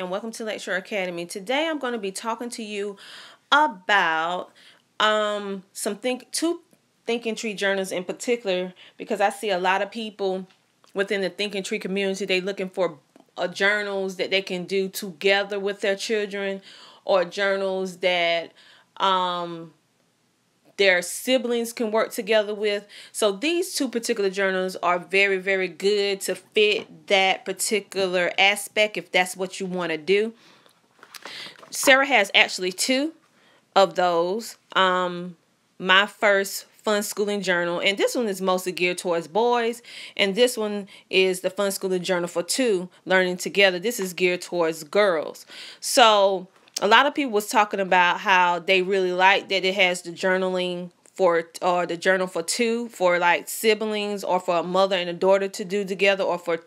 and welcome to Lecture Academy. Today I'm going to be talking to you about two thinking tree journals in particular, because I see a lot of people within the thinking tree community. They looking for journals that they can do together with their children, or journals that their siblings can work together with. So these two particular journals are very, very good to fit that particular aspect if that's what you want to do. Sarah has actually two of those. My first fun schooling journal, and this one is mostly geared towards boys, and this one is the fun schooling journal for two, learning together. This is geared towards girls. So a lot of people was talking about how they really like that it has the journaling for, or the journal for two, for like siblings, or for a mother and a daughter to do together, or for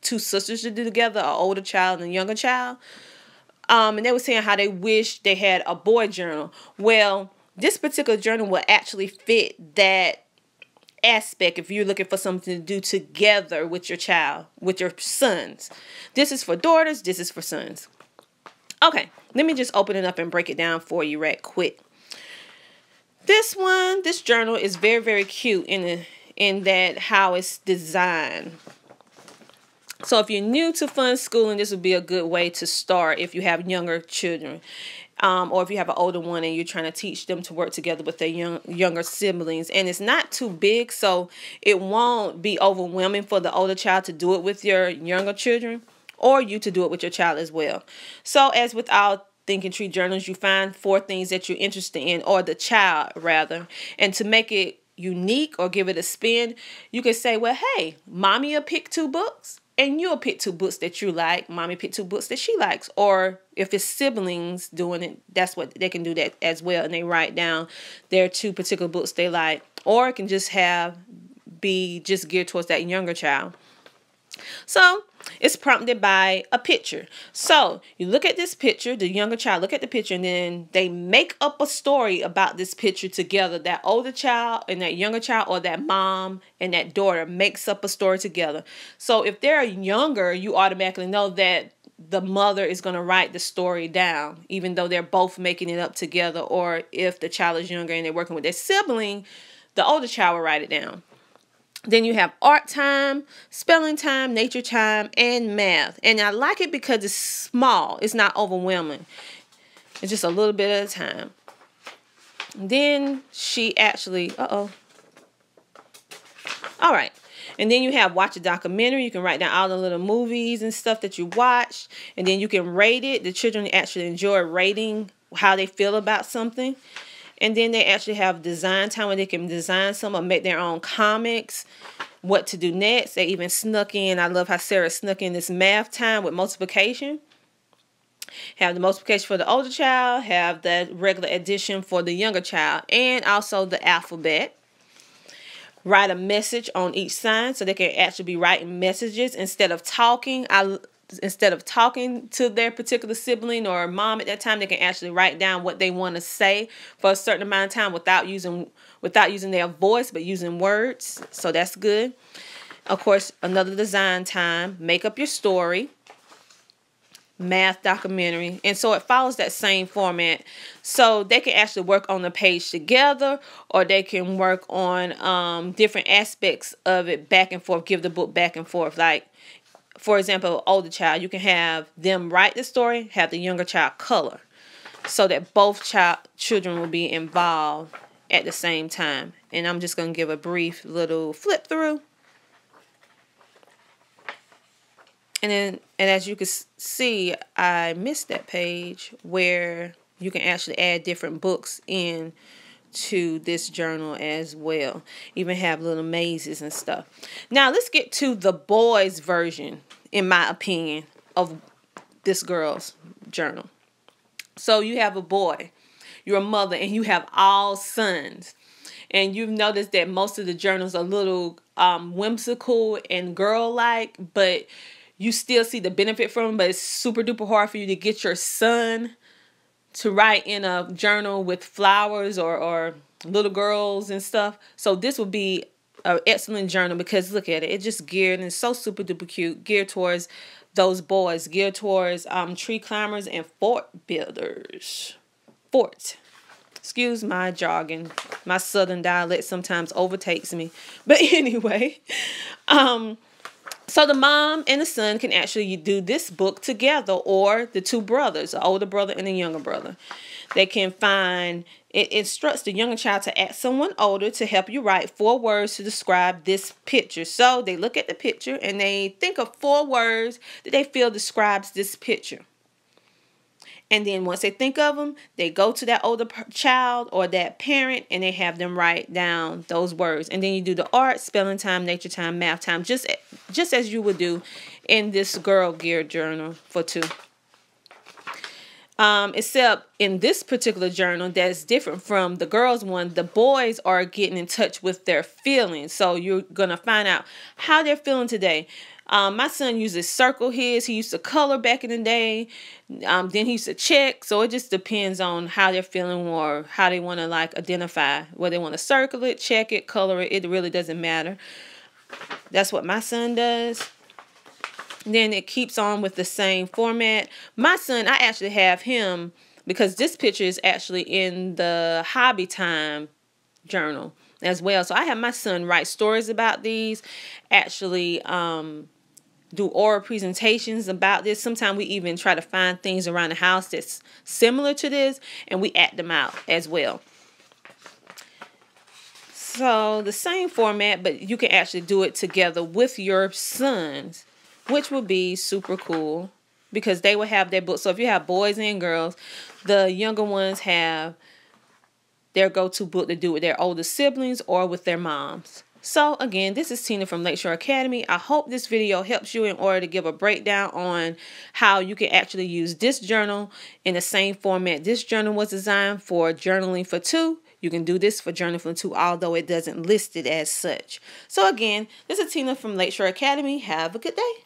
two sisters to do together, an older child and a younger child. And they were saying how they wish they had a boy journal. Well, this particular journal will actually fit that aspect if you're looking for something to do together with your child, with your sons. This is for daughters, this is for sons. Okay, let me just open it up and break it down for you right quick. This journal is very, very cute in that how it's designed. So if you're new to fun schooling, this would be a good way to start if you have younger children. Or if you have an older one and you're trying to teach them to work together with their younger siblings. And it's not too big, so it won't be overwhelming for the older child to do it with your younger children, or you to do it with your child as well. So as with our thinking tree journals, you find 4 things that you're interested in, or the child rather. And to make it unique or give it a spin, you can say, well, hey, mommy will pick 2 books. And you'll pick 2 books that you like. Mommy pick 2 books that she likes. Or if it's siblings doing it, that's what they can do that as well. And they write down their 2 particular books they like. Or it can just be just geared towards that younger child. So it's prompted by a picture. So you look at this picture, the younger child look at the picture, and then they make up a story about this picture together. That older child and that younger child, or that mom and that daughter, makes up a story together. So if they're younger, you automatically know that the mother is going to write the story down, even though they're both making it up together. Or if the child is younger and they're working with their sibling, the older child will write it down. Then you have art time, spelling time, nature time, and math. And I like it because it's small. It's not overwhelming. It's just a little bit at a time. Then she actually, all right. And then you have watch a documentary. You can write down all the little movies and stuff that you watched. And then you can rate it. The children actually enjoy rating how they feel about something. And then they actually have design time where they can design some or make their own comics, what to do next. They even snuck in, I love how Sarah snuck in this math time with multiplication. Have the multiplication for the older child, have the regular addition for the younger child, and also the alphabet. Write a message on each sign, so they can actually be writing messages instead of talking. Instead of talking to their particular sibling or mom at that time, they can actually write down what they want to say for a certain amount of time without using their voice, but using words. So that's good. Of course, another design time, make up your story, math documentary. And so it follows that same format. So they can actually work on the page together, or they can work on different aspects of it back and forth, give the book back and forth. Like, for example, older child, you can have them write the story, have the younger child color, so that both children will be involved at the same time. And I'm just going to give a brief little flip through. And as you can see, I missed that page where you can actually add different books in to this journal as well. Even have little mazes and stuff. Now let's get to the boys version, in my opinion, of this girl's journal. So you have a boy, you're a mother, and you have all sons. And you've noticed that most of the journals are a little whimsical and girl-like, but you still see the benefit from them. But it's super duper hard for you to get your son to write in a journal with flowers or little girls and stuff. So this would be an excellent journal, because look at it. It's just geared, and it's so super duper cute, geared towards those boys, geared towards tree climbers and fort builders. Fort. Excuse my jargon. My southern dialect sometimes overtakes me. But anyway, so the mom and the son can actually do this book together, or the two brothers, the older brother and the younger brother. They can find, it instructs the younger child to ask someone older to help you write 4 words to describe this picture. So they look at the picture and they think of 4 words that they feel describes this picture. And then once they think of them, they go to that older child or that parent and they have them write down those words. And then you do the art, spelling time, nature time, math time, just as you would do in this girl gear journal for 2. Except in this particular journal that's different from the girls one, the boys are getting in touch with their feelings. So you're going to find out how they're feeling today. My son uses circle his. He used to color back in the day. Then he used to check. So it just depends on how they're feeling or how they want to like identify. Whether they want to circle it, check it, color it. It really doesn't matter. That's what my son does. Then it keeps on with the same format. My son, I actually have him, because this picture is actually in the hobby time journal as well. So I have my son write stories about these, actually do oral presentations about this. Sometimes we even try to find things around the house that's similar to this, and we act them out as well. So the same format, but you can actually do it together with your sons, which would be super cool because they will have their books. So if you have boys and girls, the younger ones have their go-to book to do with their older siblings or with their moms. So again, this is Tina from Lakeshore Academy. I hope this video helps you in order to give a breakdown on how you can actually use this journal in the same format. This journal was designed for journaling for 2. You can do this for journaling for 2, although it doesn't list it as such. So again, this is Tina from Lakeshore Academy. Have a good day.